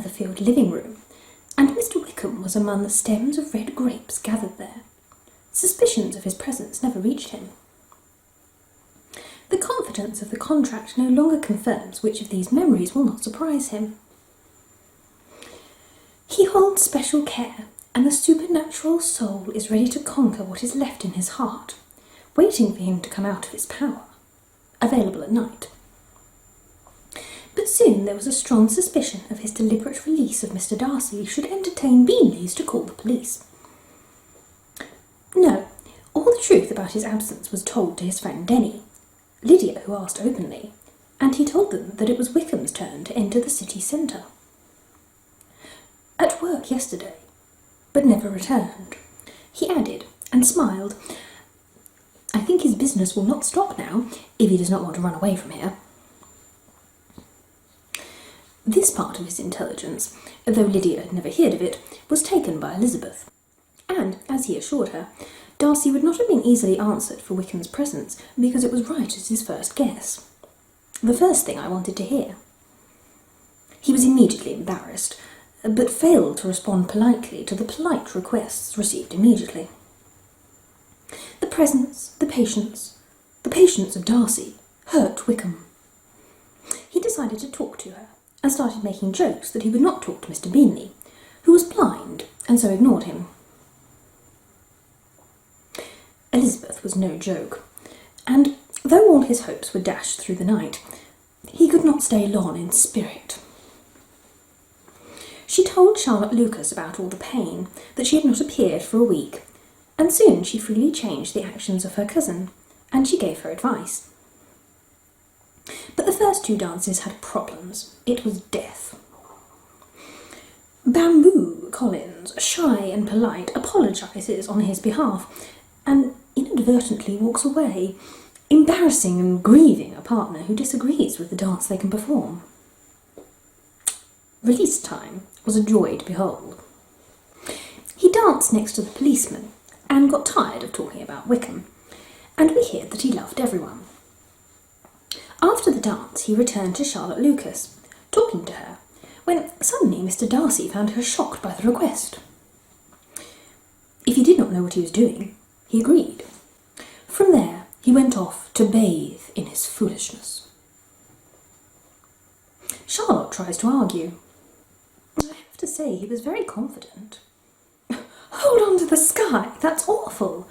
Netherfield living room, and Mr. Wickham was among the stems of red grapes gathered there. Suspicions of his presence never reached him. The confidence of the contract no longer confirms which of these memories will not surprise him. He holds special care, and the supernatural soul is ready to conquer what is left in his heart, waiting for him to come out of its power. Available at night. But soon there was a strong suspicion of his deliberate release of Mr. Darcy should entertain Beanleys to call the police. No, all the truth about his absence was told to his friend Denny, Lydia, who asked openly, and he told them that it was Wickham's turn to enter the city centre. At work yesterday, but never returned. He added, and smiled, I think his business will not stop now, if he does not want to run away from here. This part of his intelligence, though Lydia had never heard of it, was taken by Elizabeth, and, as he assured her, Darcy would not have been easily answered for Wickham's presence, because it was right as his first guess. The first thing I wanted to hear. He was immediately embarrassed, but failed to respond politely to the polite requests received immediately. The presence, the patience of Darcy hurt Wickham. He decided to talk to her, and started making jokes that he would not talk to Mr. Beanley, who was blind and so ignored him. Elizabeth was no joke, and though all his hopes were dashed through the night, he could not stay long in spirit. She told Charlotte Lucas about all the pain, that she had not appeared for a week, and soon she freely changed the actions of her cousin, and she gave her advice. But the first two dances had problems. It was death. Bamboo Collins, shy and polite, apologises on his behalf, and inadvertently walks away, embarrassing and grieving a partner who disagrees with the dance they can perform. Release time was a joy to behold. He danced next to the policeman, and got tired of talking about Wickham, and we heard that he loved everyone. After the dance he returned to Charlotte Lucas, talking to her, when suddenly Mr. Darcy found her shocked by the request. If he did not know what he was doing, he agreed. From there he went off to bathe in his foolishness. Charlotte tries to argue. I have to say he was very confident. Hold on to the sky, that's awful.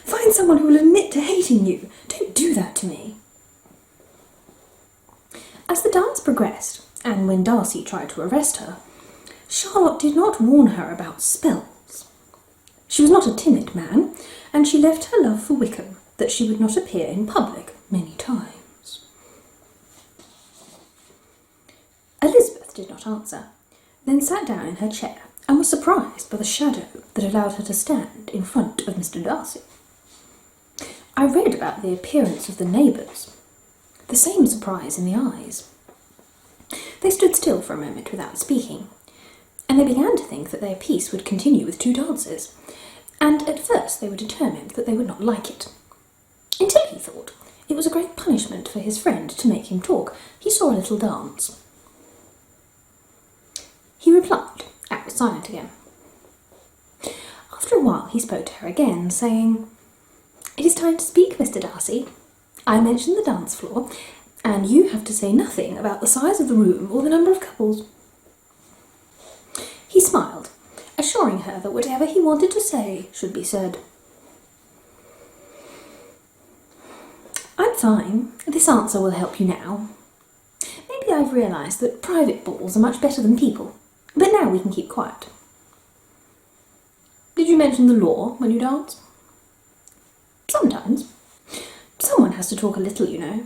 Find someone who will admit to hating you. Don't do that to me. As the dance progressed, and when Darcy tried to arrest her, Charlotte did not warn her about spells. She was not a timid man, and she left her love for Wickham that she would not appear in public many times. Elizabeth did not answer, then sat down in her chair and was surprised by the shadow that allowed her to stand in front of Mr. Darcy. I read about the appearance of the neighbours. The same surprise in the eyes. They stood still for a moment without speaking, and they began to think that their piece would continue with two dances, and at first they were determined that they would not like it. Until he thought it was a great punishment for his friend to make him talk. He saw a little dance. He replied, and was silent again. After a while he spoke to her again, saying, "It is time to speak, Mr. Darcy. I mentioned the dance floor, and you have to say nothing about the size of the room or the number of couples." He smiled, assuring her that whatever he wanted to say should be said. "I'm fine. This answer will help you now. Maybe I've realised that private balls are much better than people, but now we can keep quiet." "Did you mention the law when you dance?" "Sometimes. Someone has to talk a little, you know.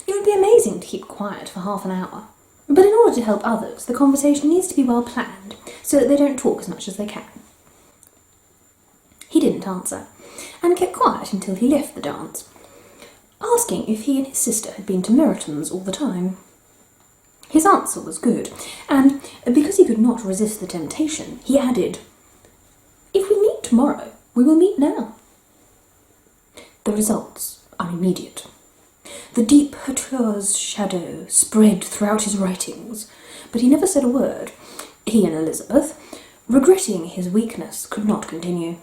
It would be amazing to keep quiet for half an hour. But in order to help others, the conversation needs to be well planned, so that they don't talk as much as they can." He didn't answer, and kept quiet until he left the dance, asking if he and his sister had been to Meryton's all the time. His answer was good, and because he could not resist the temptation, he added, "If we meet tomorrow, we will meet now." The results are immediate. The deep hauteur's shadow spread throughout his writings, but he never said a word. He and Elizabeth, regretting his weakness, could not continue.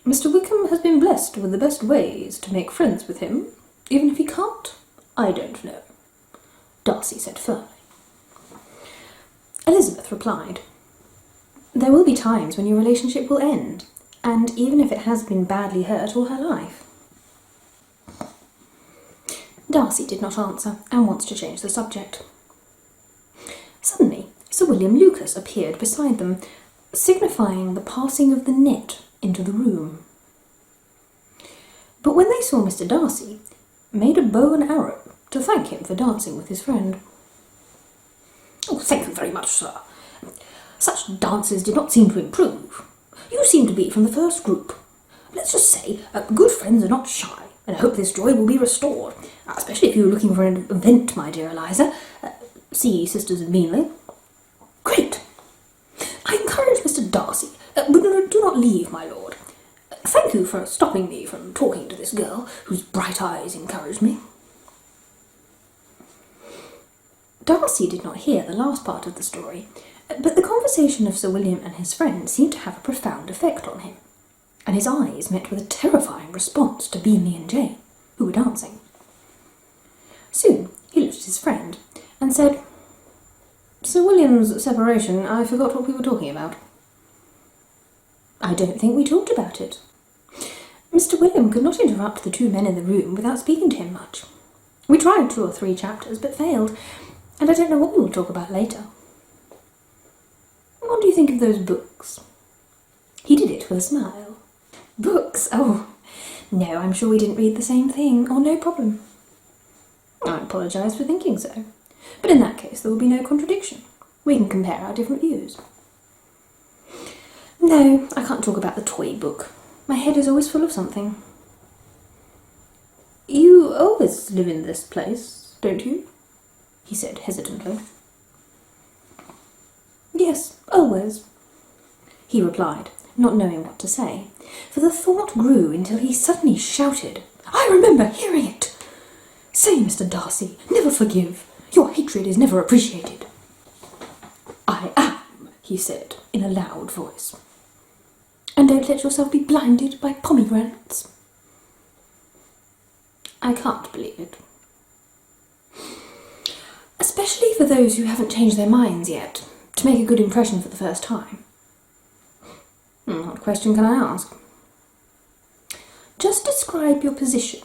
Mr. Wickham has been blessed with the best ways to make friends with him, even if he can't. I don't know, Darcy said firmly. Elizabeth replied, there will be times when your relationship will end, and even if it has been badly hurt all her life. Darcy did not answer, and wants to change the subject. Suddenly, Sir William Lucas appeared beside them, signifying the passing of the net into the room. But when they saw Mr. Darcy, made a bow and arrow to thank him for dancing with his friend. Oh, thank you very much, sir. Such dances did not seem to improve. You seem to be from the first group. Let's just say, good friends are not shy, and I hope this joy will be restored, especially if you're looking for an event, my dear Eliza. See Sisters of Meanly. Great. I encourage Mr. Darcy, but do not leave, my lord. Thank you for stopping me from talking to this girl, whose bright eyes encouraged me. Darcy did not hear the last part of the story, but the conversation of Sir William and his friend seemed to have a profound effect on him, and his eyes met with a terrifying response to Bingley and Jane, who were dancing. Soon he looked at his friend and said, Sir William's separation, I forgot what we were talking about. I don't think we talked about it. Mr. William could not interrupt the two men in the room without speaking to him much. We tried 2 or 3 chapters, but failed, and I don't know what we will talk about later. What do you think of those books? He did it with a smile. Books? Oh, no, I'm sure we didn't read the same thing. Oh, no problem. I apologise for thinking so. But in that case, there will be no contradiction. We can compare our different views. No, I can't talk about the toy book. My head is always full of something. You always live in this place, don't you? He said hesitantly. Yes, always, he replied, not knowing what to say, for the thought grew until he suddenly shouted, I remember hearing it! Say, Mr. Darcy, never forgive. Your hatred is never appreciated. I am, he said, in a loud voice. And don't let yourself be blinded by pomegranates. I can't believe it. Especially for those who haven't changed their minds yet, to make a good impression for the first time. What question can I ask? Just describe your position,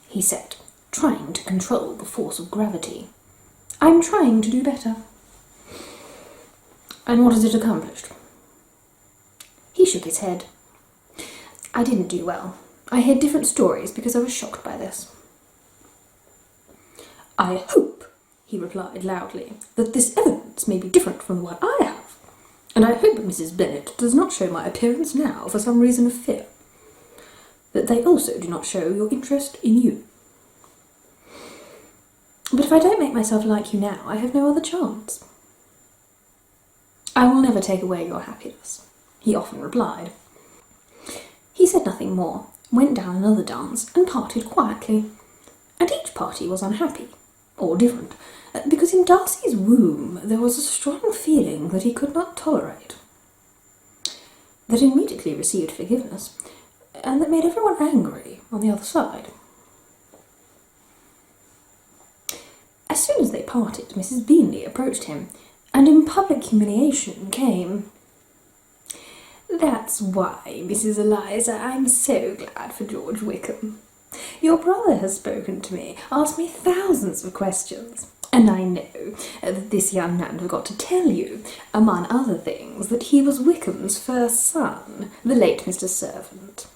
he said, trying to control the force of gravity. I'm trying to do better. And what has it accomplished? He shook his head. I didn't do well. I heard different stories because I was shocked by this. I hope, he replied loudly, that this evidence may be different from the one I have, and I hope Mrs. Bennet does not show my appearance now for some reason of fear, that they also do not show your interest in you. But if I don't make myself like you now, I have no other chance. I will never take away your happiness, he often replied. He said nothing more, went down another dance, and parted quietly, and each party was unhappy, or different, because in Darcy's womb there was a strong feeling that he could not tolerate, that immediately received forgiveness, and that made everyone angry on the other side. As soon as they parted, Mrs. Bingley approached him, and in public humiliation came. That's why, Mrs. Eliza, I'm so glad for George Wickham. Your brother has spoken to me, asked me thousands of questions, and I know that this young man forgot to tell you, among other things, that he was Wickham's first son, the late Mr. Servant.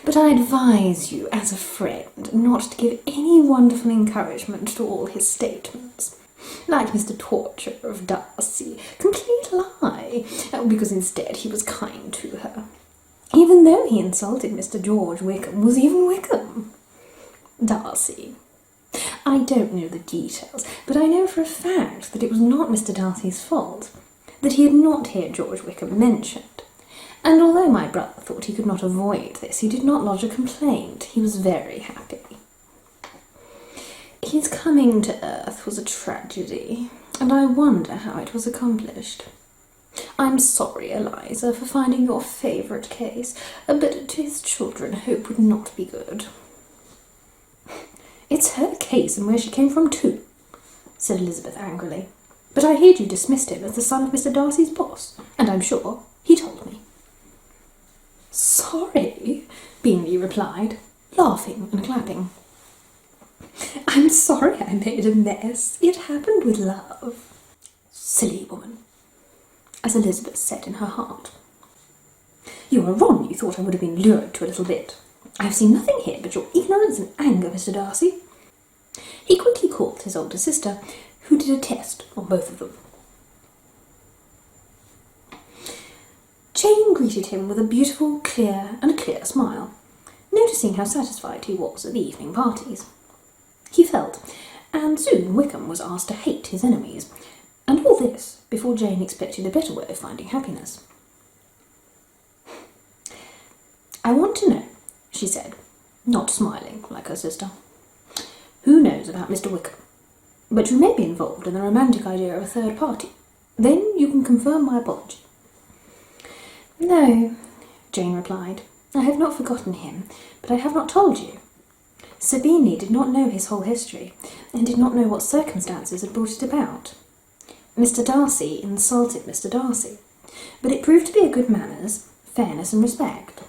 But I advise you, as a friend, not to give any wonderful encouragement to all his statements. Like Mr. Torture of Darcy, complete lie, because instead he was kind to her. Even though he insulted Mr. George Wickham, was even Wickham. Darcy. I don't know the details, but I know for a fact that it was not Mr. Darcy's fault, that he had not heard George Wickham mentioned. And although my brother thought he could not avoid this, he did not lodge a complaint. He was very happy. His coming to Earth was a tragedy, and I wonder how it was accomplished. I'm sorry, Eliza, for finding your favourite case, but to his children hope would not be good. It's her case and where she came from too, said Elizabeth angrily. But I heard you dismissed him as the son of Mr. Darcy's boss, and I'm sure he told me. Sorry, Bingley replied, laughing and clapping. I'm sorry I made a mess. It happened with love. Silly woman, as Elizabeth said in her heart. You are wrong, you thought I would have been lured to a little bit. I have seen nothing here but your ignorance and anger, Mr. Darcy. He quickly called his older sister, who did a test on both of them. Jane greeted him with a beautiful, clear smile, noticing how satisfied he was at the evening parties. He felt, and soon Wickham was asked to hate his enemies, and all this before Jane expected a better way of finding happiness. I want to know, she said, not smiling like her sister. Who knows about Mr. Wickham? But you may be involved in the romantic idea of a third party. Then you can confirm my apology. No, Jane replied. I have not forgotten him, but I have not told you. Sir Bingley did not know his whole history, and did not know what circumstances had brought it about. Mr. Darcy insulted Mr. Darcy, but it proved to be a good manners, fairness and respect.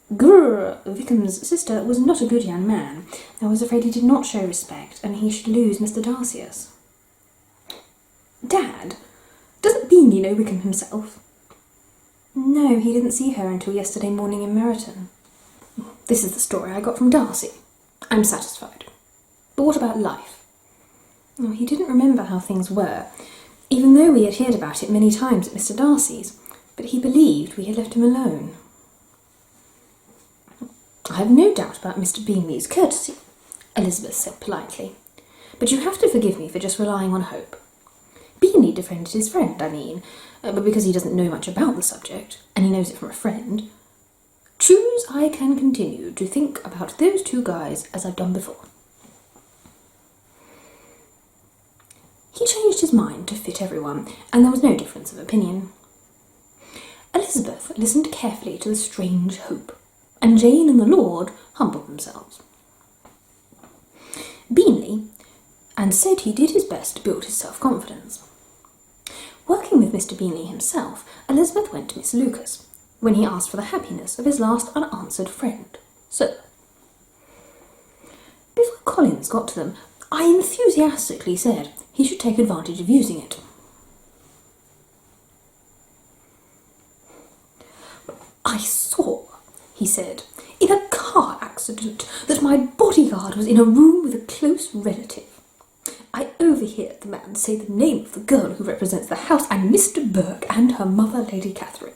Wickham's sister was not a good young man. I was afraid he did not show respect, and he should lose Mr. Darcy's. Dad, doesn't Bingley know Wickham himself? No, he didn't see her until yesterday morning in Meryton. This is the story I got from Darcy. I'm satisfied. But what about life? Oh, he didn't remember how things were, even though we had heard about it many times at Mr. Darcy's, but he believed we had left him alone. I have no doubt about Mr. Bingley's courtesy, Elizabeth said politely, but you have to forgive me for just relying on hope. Bingley defended his friend, but because he doesn't know much about the subject, and he knows it from a friend, choose I can continue to think about those two guys as I've done before. He changed his mind to fit everyone, and there was no difference of opinion. Elizabeth listened carefully to the strange hope, and Jane and the Lord humbled themselves. Bingley and said he did his best to build his self-confidence. Working with Mr. Bingley himself, Elizabeth went to Miss Lucas, when he asked for the happiness of his last unanswered friend, Sir. Before Collins got to them, I enthusiastically said he should take advantage of using it. I saw, he said, in a car accident, that my bodyguard was in a room with a close relative. I overheard the man say the name of the girl who represents the house and Mr. Burke and her mother, Lady Catherine.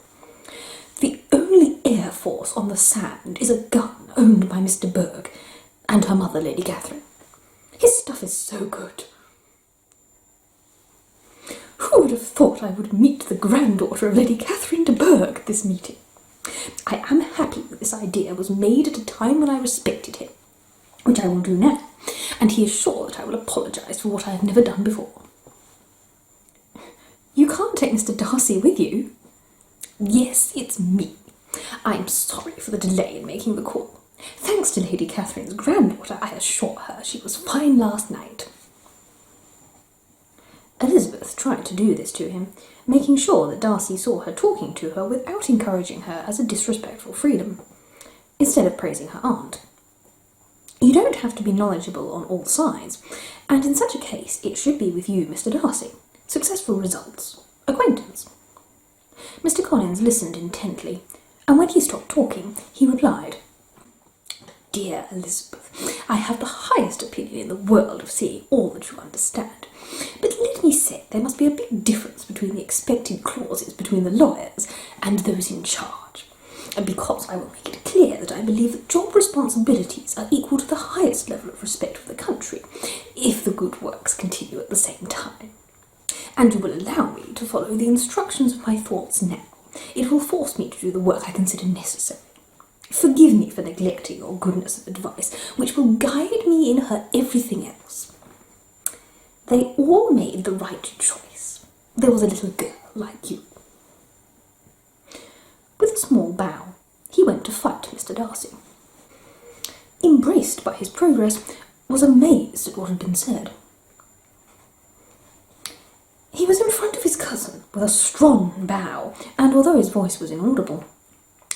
The only air force on the sand is a gun owned by Mr. Burke and her mother, Lady Catherine. His stuff is so good. Who would have thought I would meet the granddaughter of Lady Catherine de Bourgh at this meeting? I am happy that this idea was made at a time when I respected him, which I will do now, and he is sure that I will apologise for what I have never done before. You can't take Mr. Darcy with you. Yes, it's me. I am sorry for the delay in making the call. Thanks to Lady Catherine's granddaughter, I assure her she was fine last night. Elizabeth tried to do this to him, making sure that Darcy saw her talking to her without encouraging her as a disrespectful freedom, instead of praising her aunt. You don't have to be knowledgeable on all sides, and in such a case it should be with you, Mr. Darcy. Successful results. Acquaintance. Mr. Collins listened intently, and when he stopped talking, he replied, Dear Elizabeth, I have the highest opinion in the world of seeing all that you understand, but let me say there must be a big difference between the expected clauses between the lawyers and those in charge, and because I will make it clear that I believe that job responsibilities are equal to the highest level of respect for the country, if the good works continue at the same time. And you will allow me to follow the instructions of my thoughts now. It will force me to do the work I consider necessary. Forgive me for neglecting your goodness of advice, which will guide me in her everything else. They all made the right choice. There was a little girl like you." With a small bow, he went to fight Mr. Darcy. Embraced by his progress, was amazed at what had been said. He was in front of his cousin with a strong bow, and although his voice was inaudible,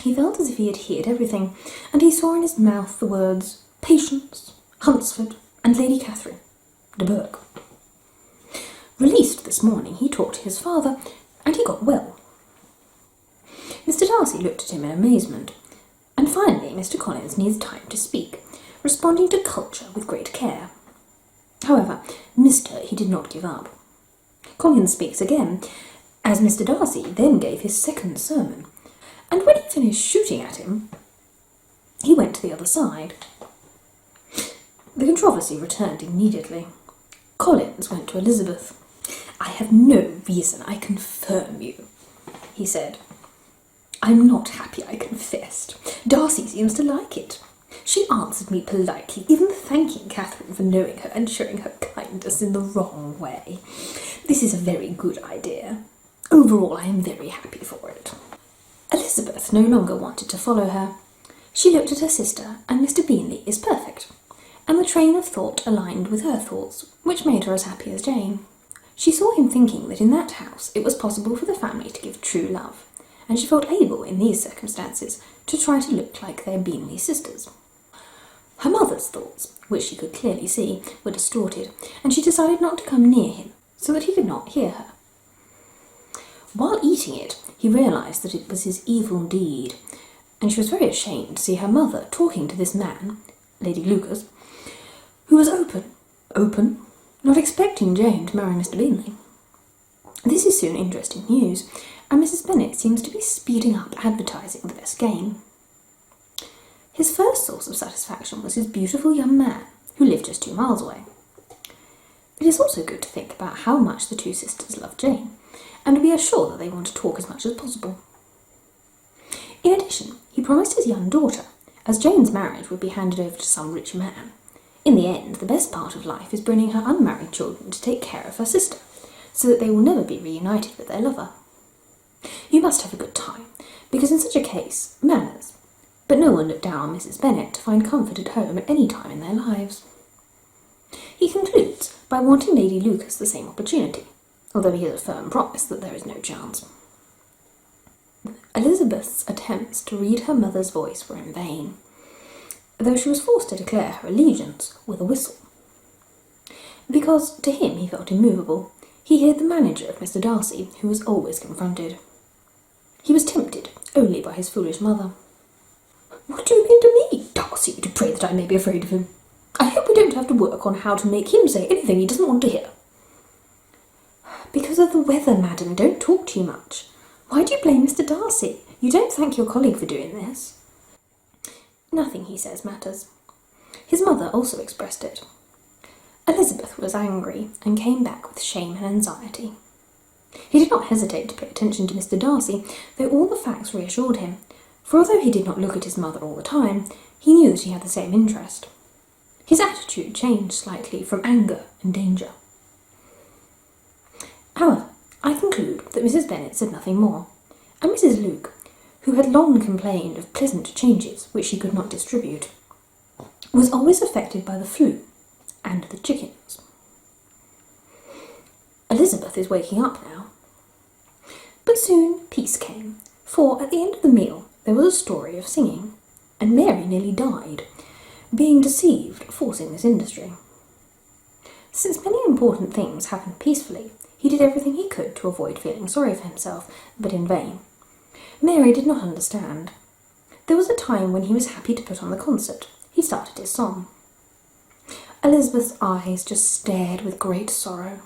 he felt as if he had heard everything, and he saw in his mouth the words Patience, Hunsford, and Lady Catherine de Bourgh. Released this morning, he talked to his father, and he got well. Mr. Darcy looked at him in amazement, and finally Mr. Collins needed time to speak, responding to culture with great care. However, he did not give up. Collins speaks again, as Mr. Darcy then gave his second sermon, and when he finished shooting at him, he went to the other side. The controversy returned immediately. Collins went to Elizabeth. "I have no reason, I confirm you," he said. "I'm not happy, I confessed. Darcy seems to like it. She answered me politely, even thanking Catherine for knowing her and showing her kindness in the wrong way. This is a very good idea. Overall, I am very happy for it." Elizabeth no longer wanted to follow her. She looked at her sister, and Mr. Bingley is perfect, and the train of thought aligned with her thoughts, which made her as happy as Jane. She saw him thinking that in that house it was possible for the family to give true love, and she felt able, in these circumstances, to try to look like their Bingley sisters. Her mother's thoughts, which she could clearly see, were distorted, and she decided not to come near him, so that he could not hear her. While eating it, he realised that it was his evil deed, and she was very ashamed to see her mother talking to this man, Lady Lucas, who was open, not expecting Jane to marry Mr. Bingley. This is soon interesting news, and Mrs. Bennet seems to be speeding up advertising the best game. His first source of satisfaction was his beautiful young man, who lived just 2 miles away. It is also good to think about how much the two sisters love Jane, and we are sure that they want to talk as much as possible. In addition, he promised his young daughter, as Jane's marriage would be handed over to some rich man. In the end, the best part of life is bringing her unmarried children to take care of her sister, so that they will never be reunited with their lover. You must have a good time, because in such a case, manners. But no one looked down on Mrs. Bennet to find comfort at home at any time in their lives. He concludes by wanting Lady Lucas the same opportunity, although he has a firm promise that there is no chance. Elizabeth's attempts to read her mother's voice were in vain, though she was forced to declare her allegiance with a whistle. Because, to him, he felt immovable, he heard the manager of Mr. Darcy, who was always confronted. He was tempted only by his foolish mother. "What do you mean to me, Darcy, to pray that I may be afraid of him? I hope we don't have to work on how to make him say anything he doesn't want to hear." "Because of the weather, madam. Don't talk too much. Why do you blame Mr. Darcy? You don't thank your colleague for doing this." Nothing he says matters. His mother also expressed it. Elizabeth was angry and came back with shame and anxiety. He did not hesitate to pay attention to Mr. Darcy, though all the facts reassured him, for although he did not look at his mother all the time, he knew that he had the same interest. His attitude changed slightly from anger and danger. However, I conclude that Mrs. Bennet said nothing more, and Mrs. Luke, who had long complained of pleasant changes which she could not distribute, was always affected by the flu and the chickens. Elizabeth is waking up now. But soon peace came, for at the end of the meal there was a story of singing, and Mary nearly died, being deceived, forcing this industry. Since many important things happened peacefully, he did everything he could to avoid feeling sorry for himself, but in vain. Mary did not understand. There was a time when he was happy to put on the concert. He started his song. Elizabeth's eyes just stared with great sorrow,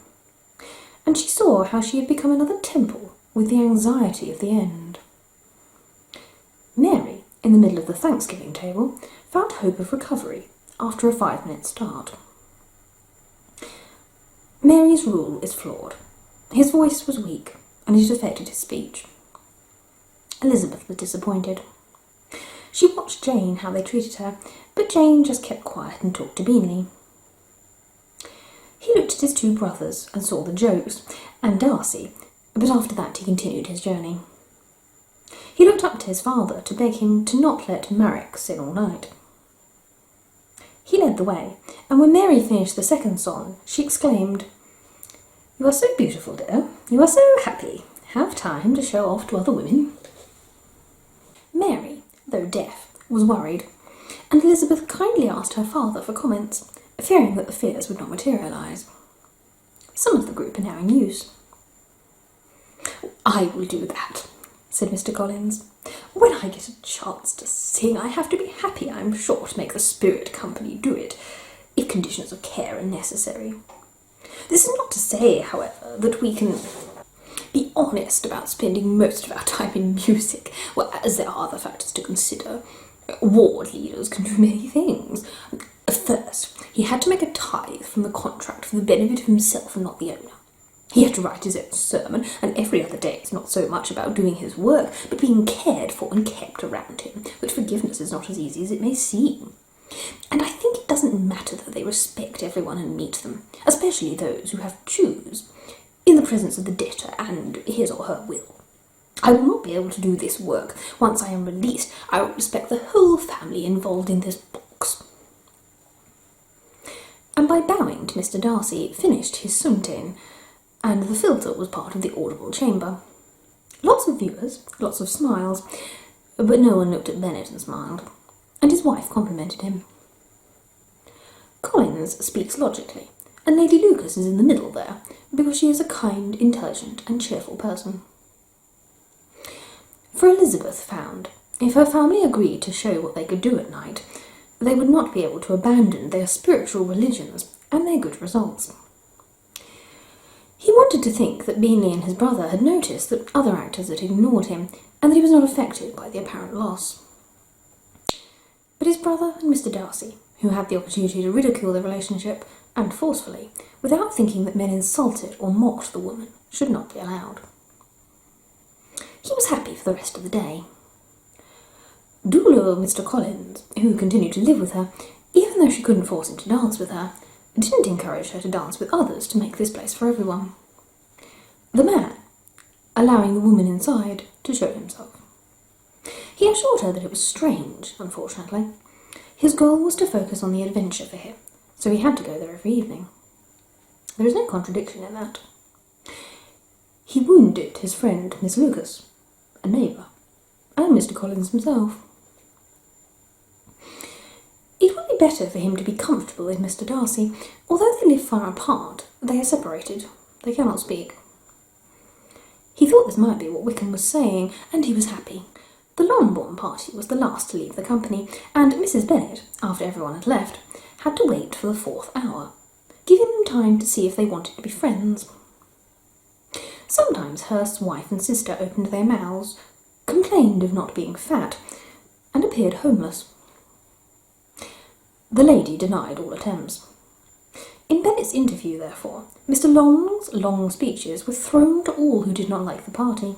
and she saw how she had become another Temple with the anxiety of the end. Mary, in the middle of the Thanksgiving table, found hope of recovery after a 5-minute start. Mary's rule is flawed. His voice was weak, and it affected his speech. Elizabeth was disappointed. She watched Jane, how they treated her, but Jane just kept quiet and talked to Bingley. He looked at his two brothers and saw the jokes, and Darcy, but after that he continued his journey. He looked up to his father to beg him to not let Marek sit all night. He led the way, and when Mary finished the second song, she exclaimed, "You are so beautiful, dear. You are so happy. Have time to show off to other women." Mary, though deaf, was worried, and Elizabeth kindly asked her father for comments, fearing that the fears would not materialise. Some of the group are now in use. "I will do that," said Mr. Collins. "When I get a chance to sing, I have to be happy, I'm sure, to make the spirit company do it, if conditions of care are necessary. This is not to say, however, that we can be honest about spending most of our time in music, well, as there are other factors to consider. Ward leaders can do many things. First, he had to make a tithe from the contract for the benefit of himself and not the owner. He had to write his own sermon, and every other day it's not so much about doing his work, but being cared for and kept around him, which forgiveness is not as easy as it may seem. And I think it doesn't matter that they respect everyone and meet them, especially those who have to choose, in the presence of the debtor and his or her will. I will not be able to do this work. Once I am released, I will respect the whole family involved in this box." And by bowing to Mr. Darcy, finished his Suntain, and the filter was part of the audible chamber. Lots of viewers, lots of smiles, but no one looked at Bennet and smiled, and his wife complimented him. Collins speaks logically, and Lady Lucas is in the middle there, because she is a kind, intelligent, and cheerful person. For Elizabeth found, if her family agreed to show what they could do at night, they would not be able to abandon their spiritual religions and their good results. He wanted to think that Bingley and his brother had noticed that other actors had ignored him, and that he was not affected by the apparent loss. But his brother and Mr. Darcy, who had the opportunity to ridicule the relationship, and forcefully, without thinking that men insulted or mocked the woman, should not be allowed. He was happy for the rest of the day. Doolo Mr. Collins, who continued to live with her, even though she couldn't force him to dance with her, didn't encourage her to dance with others to make this place for everyone. The man, allowing the woman inside to show himself. He assured her that it was strange, unfortunately. His goal was to focus on the adventure for him, so he had to go there every evening. There is no contradiction in that. He wounded his friend Miss Lucas, a neighbour, and Mr. Collins himself. It would be better for him to be comfortable with Mr. Darcy. Although they live far apart, they are separated. They cannot speak. He thought this might be what Wickham was saying, and he was happy. The Longbourn party was the last to leave the company, and Mrs. Bennet, after everyone had left, had to wait for the 4th hour, giving them time to see if they wanted to be friends. Sometimes Hurst's wife and sister opened their mouths, complained of not being fat, and appeared homeless. The lady denied all attempts. In Bennet's interview, therefore, Mr. Long's long speeches were thrown to all who did not like the party.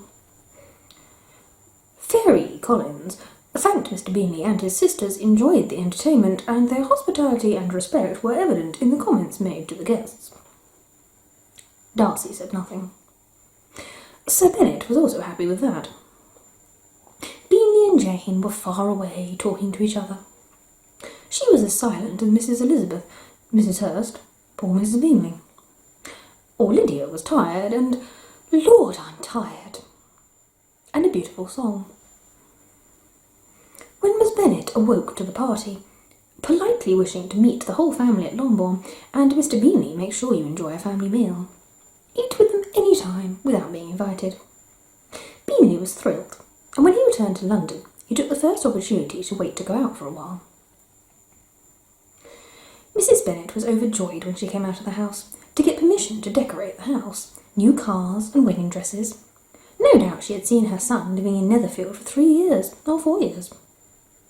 Fairy Collins thanked Mr. Bingley, and his sisters enjoyed the entertainment, and their hospitality and respect were evident in the comments made to the guests. Darcy said nothing. Sir Bennet was also happy with that. Bingley and Jane were far away, talking to each other. She was as silent as Mrs. Elizabeth, Mrs. Hurst, poor Mrs. Bingley. Or Lydia was tired, and Lord, I'm tired. And a beautiful song. When Miss Bennet awoke to the party, politely wishing to meet the whole family at Longbourn, and Mr. Bingley make sure you enjoy a family meal. Eat with them any time, without being invited. Bingley was thrilled, and when he returned to London, he took the first opportunity to wait to go out for a while. Mrs. Bennet was overjoyed when she came out of the house, to get permission to decorate the house, new cars and wedding dresses. No doubt she had seen her son living in Netherfield for 3 years, or 4 years.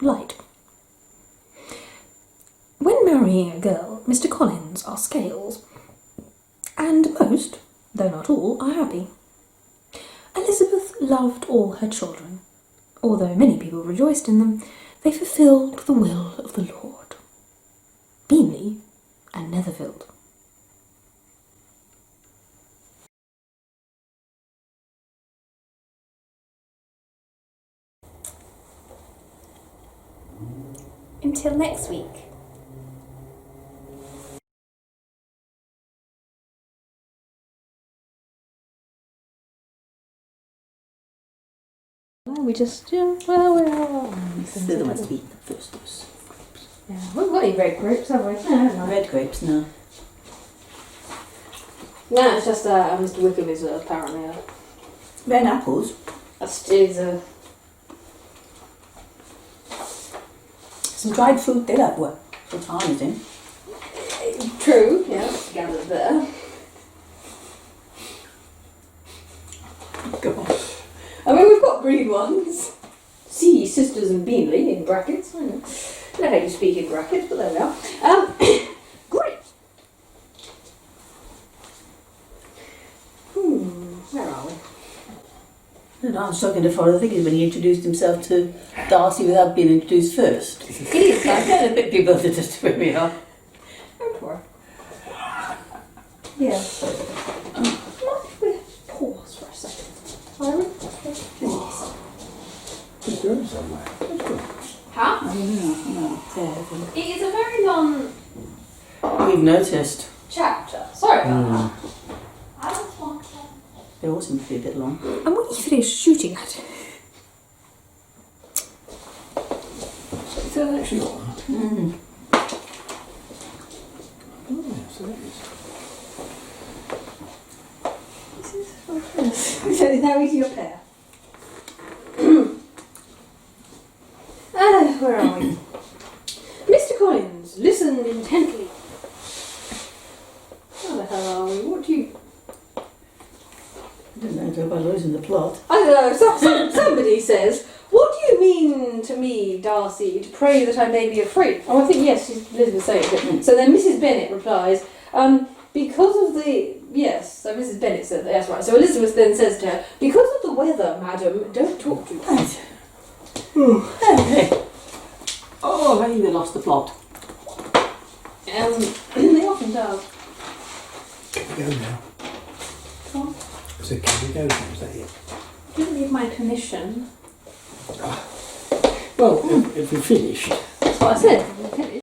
Light. When marrying a girl, Mr. Collins are scales, and most, though not all, are happy. Elizabeth loved all her children, although many people rejoiced in them, they fulfilled the will of the Lord. Beamley and Netherfield. Until next week. We just, well. So there must be the first. Yeah, we haven't got any red grapes, have we? No. Red grapes, no. No, it's just Mr. Wickham is apparently Red apples. Some dried fruit, they like what? Put almonds in. True, yeah, gathered there. Go on. I mean, we've got green ones. See Sisters and Beanley in brackets. I don't know how you speak in brackets, but there we are. Great. Where are we? And I'm struggling to follow the thing is when he introduced himself to Darcy without being introduced first. It is, I get a bit people that just whip me off. Don't worry. Yeah. Pause for a second. He's doing somewhere. Huh? I don't know. No, It is a very long we've noticed. chapter. Sorry about that. I just want to... They all seem to be a bit long. And what you finish shooting at? Is that actually on? Mm. Oh, yes, it is. This is now eating your pear. Where are we? Mr. Collins, listen intently. Where the hell are we? What do you... I don't know about losing the plot. I don't know, somebody says, what do you mean to me, Darcy, to pray that I may be afraid? Oh, I think, yes, she's Elizabeth saying it. So then Mrs. Bennet replies, because of the... Yes, so Mrs. Bennet said that, that's right. So Elizabeth then says to her, because of the weather, madam, don't talk to me. Right. Okay. Oh, I think they lost the plot. They often do. Go now. What? I said, can we go now? Is that it? Didn't need my permission. Well, if we finished. That's what I said.